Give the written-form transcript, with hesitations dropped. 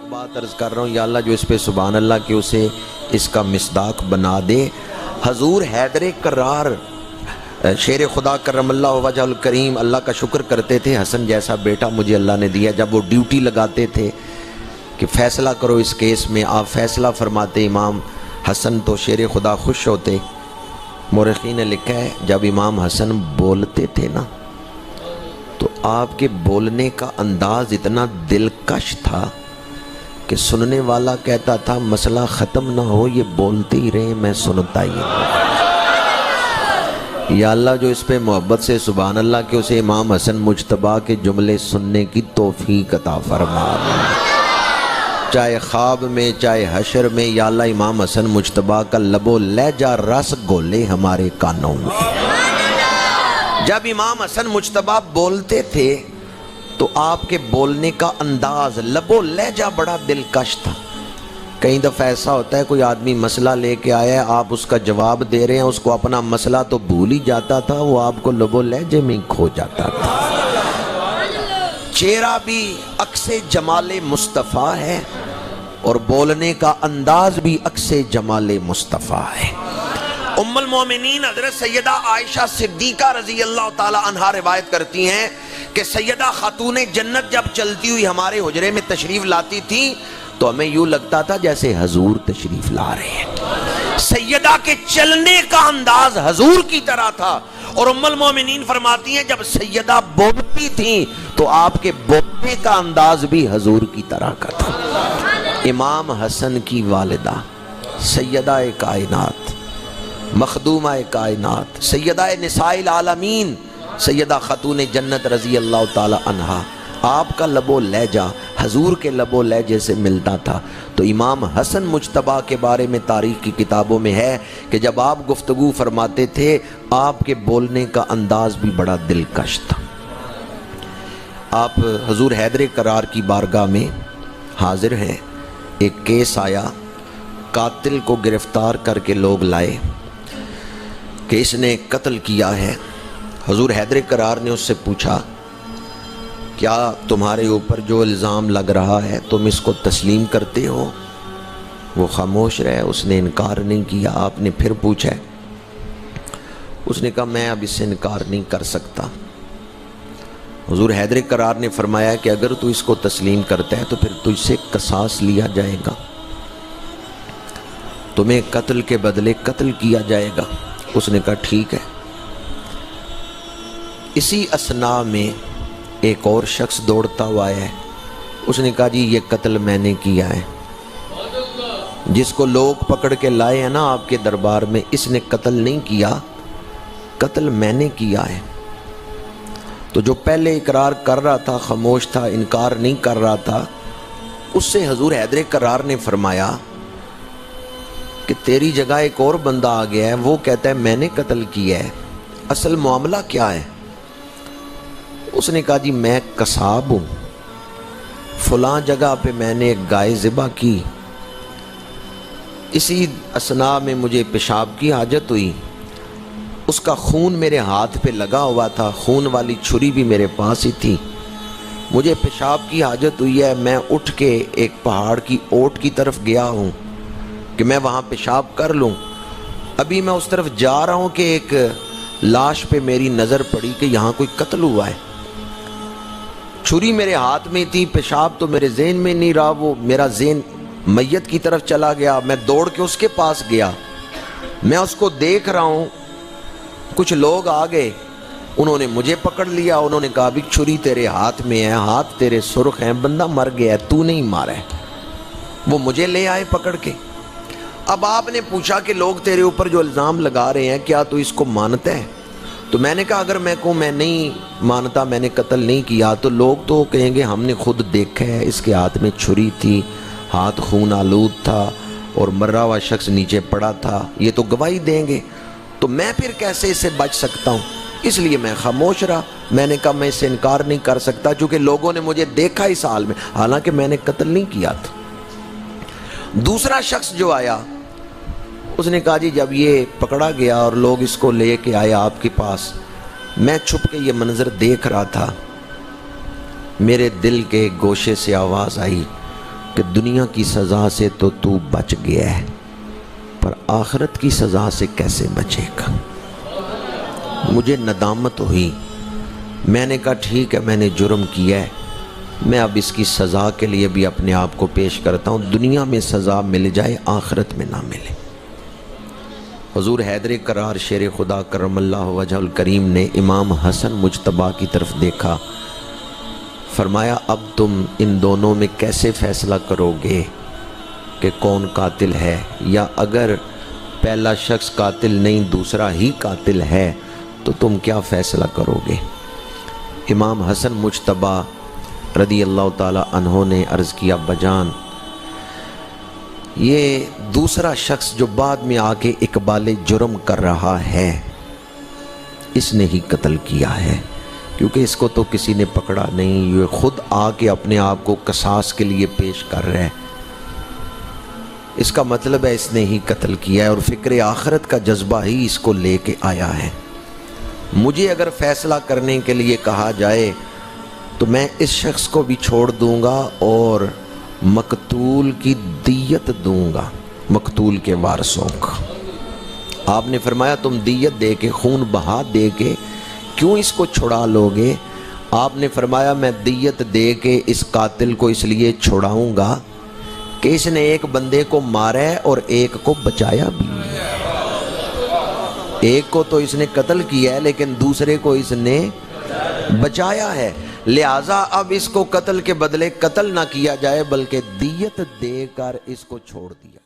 بات عرض کر رہا ہوں، یا اللہ جو اس پہ سبحان اللہ کہ اسے اس کا مصداق بنا دے۔ حضور حیدر کرار شیر خدا کرم اللہ وجہ الکریم اللہ کا شکر کرتے تھے، حسن جیسا بیٹا مجھے اللہ نے دیا۔ جب وہ ڈیوٹی لگاتے تھے کہ فیصلہ کرو اس کیس میں، آپ فیصلہ فرماتے، امام حسن تو شیر خدا خوش ہوتے۔ مورخین نے لکھا ہے جب امام حسن بولتے تھے نا تو آپ کے بولنے کا انداز اتنا دلکش تھا کہ سننے والا کہتا تھا مسئلہ ختم نہ ہو، یہ بولتے ہی رہے، میں سنتا ہی رہوں۔ یا اللہ جو اس پہ محبت سے سبحان اللہ کہ اسے امام حسن مجتبیٰ کے جملے سننے کی توفیق عطا فرما، چاہے خواب میں چاہے حشر میں۔ یا اللہ امام حسن مجتبیٰ کا لب و لہجہ رس گھولے ہمارے کانوں میں۔ جب امام حسن مجتبیٰ بولتے تھے تو آپ کے بولنے کا انداز لب و لہجہ بڑا دلکش تھا۔ کئی دفعہ ایسا ہوتا ہے کوئی آدمی مسئلہ لے کے آیا ہے، آپ اس کا جواب دے رہے ہیں، اس کو اپنا مسئلہ تو بھول ہی جاتا تھا، وہ آپ کو لب و لہجے میں کھو جاتا تھا۔ چہرہ بھی عکس جمال مصطفیٰ ہے اور بولنے کا انداز بھی عکس جمال مصطفیٰ ہے۔ ام المومنین حضرت سیدہ عائشہ صدیقہ رضی اللہ تعالی عنہا روایت کرتی ہیں کہ سیدہ خاتون جنت جب چلتی ہوئی ہمارے حجرے میں تشریف لاتی تھی تو ہمیں یوں لگتا تھا جیسے حضور تشریف لا رہے ہیں۔ سیدہ کے چلنے کا انداز حضور کی طرح تھا، اور ام المومنین فرماتی ہیں جب سیدہ بولتی تھیں تو آپ کے بولنے کا انداز بھی حضور کی طرح کا تھا۔ امام حسن کی والدہ سیدہ کائنات، مخدومہ کائنات، سیدہ نساء العالمین، سیدہ خاتون جنت رضی اللہ تعالی عنہا، آپ کا لب و لہجہ حضور کے لب و لہجے سے ملتا تھا۔ تو امام حسن مجتبیٰ کے بارے میں تاریخ کی کتابوں میں ہے کہ جب آپ گفتگو فرماتے تھے آپ کے بولنے کا انداز بھی بڑا دلکش تھا۔ آپ حضور حیدر کرار کی بارگاہ میں حاضر ہیں، ایک کیس آیا، قاتل کو گرفتار کر کے لوگ لائے کہ اس نے قتل کیا ہے۔ حضور حیدر کرار نے اس سے پوچھا کیا تمہارے اوپر جو الزام لگ رہا ہے تم اس کو تسلیم کرتے ہو؟ وہ خاموش رہے، اس نے انکار نہیں کیا۔ آپ نے پھر پوچھا، اس نے کہا میں اب اس سے انکار نہیں کر سکتا۔ حضور حیدر کرار نے فرمایا کہ اگر تو اس کو تسلیم کرتا ہے تو پھر تجھ سے قصاص لیا جائے گا، تمہیں قتل کے بدلے قتل کیا جائے گا۔ اس نے کہا ٹھیک ہے۔ اسی اثناء میں ایک اور شخص دوڑتا ہوا ہے، اس نے کہا جی یہ قتل میں نے کیا ہے، جس کو لوگ پکڑ کے لائے ہیں نا آپ کے دربار میں، اس نے قتل نہیں کیا، قتل میں نے کیا ہے۔ تو جو پہلے اقرار کر رہا تھا، خاموش تھا، انکار نہیں کر رہا تھا، اس سے حضور حیدر کرار نے فرمایا کہ تیری جگہ ایک اور بندہ آ گیا ہے، وہ کہتا ہے میں نے قتل کیا ہے، اصل معاملہ کیا ہے؟ اس نے کہا جی میں قصاب ہوں، فلاں جگہ پہ میں نے ایک گائے ذبح کی، اسی اثناء میں مجھے پیشاب کی حاجت ہوئی، اس کا خون میرے ہاتھ پہ لگا ہوا تھا، خون والی چھری بھی میرے پاس ہی تھی، مجھے پیشاب کی حاجت ہوئی ہے، میں اٹھ کے ایک پہاڑ کی اوٹ کی طرف گیا ہوں کہ میں وہاں پیشاب کر لوں۔ ابھی میں اس طرف جا رہا ہوں کہ ایک لاش پہ میری نظر پڑی کہ یہاں کوئی قتل ہوا ہے، چھری میرے ہاتھ میں تھی، پیشاب تو میرے ذہن میں نہیں رہا، وہ میرا ذہن میت کی طرف چلا گیا، میں دوڑ کے اس کے پاس گیا، میں اس کو دیکھ رہا ہوں، کچھ لوگ آ گئے، انہوں نے مجھے پکڑ لیا، انہوں نے کہا بھی چھری تیرے ہاتھ میں ہے، ہاتھ تیرے سرخ ہیں، بندہ مر گیا ہے، تو نہیں مارا ہے۔ وہ مجھے لے آئے پکڑ کے۔ اب آپ نے پوچھا کہ لوگ تیرے اوپر جو الزام لگا رہے ہیں کیا تو اس کو مانتا ہے؟ تو میں نے کہا اگر میں کہوں میں نہیں مانتا، میں نے قتل نہیں کیا، تو لوگ تو کہیں گے ہم نے خود دیکھا ہے، اس کے ہاتھ میں چھری تھی، ہاتھ خون آلود تھا اور مرا ہوا شخص نیچے پڑا تھا، یہ تو گواہی دیں گے، تو میں پھر کیسے اس سے بچ سکتا ہوں؟ اس لیے میں خاموش رہا۔ میں نے کہا میں اس سے انکار نہیں کر سکتا چونکہ لوگوں نے مجھے دیکھا اس حال میں، حالانکہ میں نے قتل نہیں کیا تھا۔ دوسرا شخص جو آیا اس نے کہا جی جب یہ پکڑا گیا اور لوگ اس کو لے کے آئے آپ کے پاس، میں چھپ کے یہ منظر دیکھ رہا تھا، میرے دل کے گوشے سے آواز آئی کہ دنیا کی سزا سے تو بچ گیا ہے، پر آخرت کی سزا سے کیسے بچے گا؟ مجھے ندامت ہوئی، میں نے کہا ٹھیک ہے میں نے جرم کیا ہے، میں اب اس کی سزا کے لیے بھی اپنے آپ کو پیش کرتا ہوں، دنیا میں سزا مل جائے آخرت میں نہ ملے۔ حضور حیدر کرار شیر خدا کرم اللہ وجہ الکریم نے امام حسن مجتبیٰ کی طرف دیکھا، فرمایا اب تم ان دونوں میں کیسے فیصلہ کرو گے کہ کون قاتل ہے، یا اگر پہلا شخص قاتل نہیں دوسرا ہی قاتل ہے تو تم کیا فیصلہ کرو گے؟ امام حسن مجتبیٰ رضی اللہ تعالی عنہ نے عرض کیا بجان، یہ دوسرا شخص جو بعد میں آ کے اقبال جرم کر رہا ہے اس نے ہی قتل کیا ہے، کیونکہ اس کو تو کسی نے پکڑا نہیں، یہ خود آ کے اپنے آپ کو قصاص کے لیے پیش کر رہا ہے، اس کا مطلب ہے اس نے ہی قتل کیا ہے، اور فکر آخرت کا جذبہ ہی اس کو لے کے آیا ہے۔ مجھے اگر فیصلہ کرنے کے لیے کہا جائے تو میں اس شخص کو بھی چھوڑ دوں گا اور مقتول کی دیت دوں گا، مقتول کے وارثوں کو۔ آپ نے فرمایا تم دیت دے کے خون بہا دے کے کیوں اس کو چھڑا لو گے؟ آپ نے فرمایا میں دیت دے کے اس قاتل کو اس لیے چھڑاؤں گا کہ اس نے ایک بندے کو مارا ہے اور ایک کو بچایا بھی، ایک کو تو اس نے قتل کیا ہے لیکن دوسرے کو اس نے بچایا ہے، لہٰذا اب اس کو قتل کے بدلے قتل نہ کیا جائے بلکہ دیت دے کر اس کو چھوڑ دیا۔